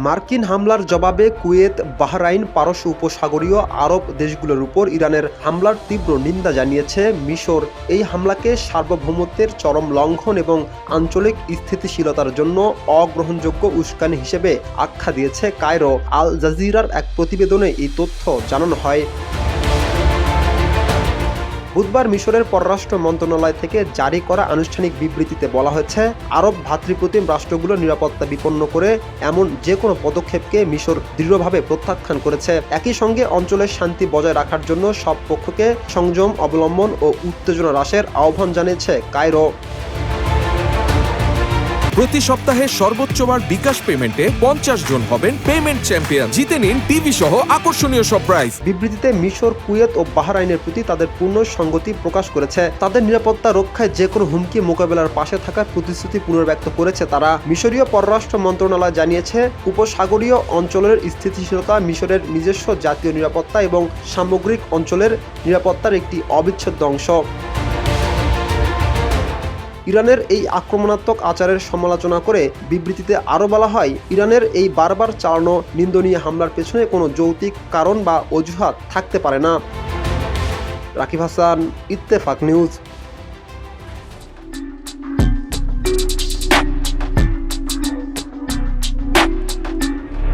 মার্কিন হামলার জবাবে কুয়েত, বাহরাইন, পারস্য উপসাগরীয় আরব দেশগুলোর উপর ইরানের হামলার তীব্র নিন্দা জানিয়েছে মিশর। এই হামলাকে সার্বভৌমত্বের চরম লঙ্ঘন এবং আঞ্চলিক স্থিতিশীলতার জন্য অগ্রহণযোগ্য উস্কানি হিসেবে আখ্যা দিয়েছে কায়রো। আল জাজিরার এক প্রতিবেদনে এই তথ্য জানানো হয়। বুধবার মিশরের পররাষ্ট্র মন্ত্রণালয় থেকে জারি করা আনুষ্ঠানিক বিবৃতিতে বলা হয়েছে, আরব ভ্রাতৃপ্রতিম রাষ্ট্রগুলো নিরাপত্তা বিপন্ন করে এমন যে কোনো পদক্ষেপকে মিশর দৃঢ়ভাবে প্রত্যাখ্যান করেছে। একই সঙ্গে অঞ্চলের শান্তি বজায় রাখার জন্য সব পক্ষকে সংযম অবলম্বন ও উত্তেজনা হ্রাসের আহ্বান জানিয়েছে কায়রো। প্রতি সপ্তাহে সর্বোচ্চবার বিকাশ পেমেন্টে 50 জন হবেন পেমেন্ট চ্যাম্পিয়ন। জিতে নিন টিভি সহ আকর্ষণীয় সব প্রাইজ। বিবৃতিতে মিশর, কুয়েত ও বাহরাইনের প্রতি তাদের পূর্ণ সংগতি প্রকাশ করেছে। তাদের নিরাপত্তা রক্ষায় যে কোনো হুমকি মোকাবেলার পাশে থাকার প্রতিশ্রুতি পুনর্ব্যক্ত করেছে তারা। মিশরীয় পররাষ্ট্র মন্ত্রণালয় জানিয়েছে, উপসাগরীয় অঞ্চলের স্থিতিশীলতা মিশরের নিজস্ব জাতীয় নিরাপত্তা এবং সামগ্রিক অঞ্চলের নিরাপত্তার একটি অবিচ্ছেদ্য অংশ। ইরানের এই আক্রমণাত্মক আচারের সমালোচনা করে বিবৃতিতে আরও বলা হয়, ইরানের এই বারবার চালানো নিন্দনীয় হামলার পেছনে কোনো যৌক্তিক কারণ বা অজুহাত থাকতে পারে না। রাকিব হাসান, ইত্তেফাক নিউজ।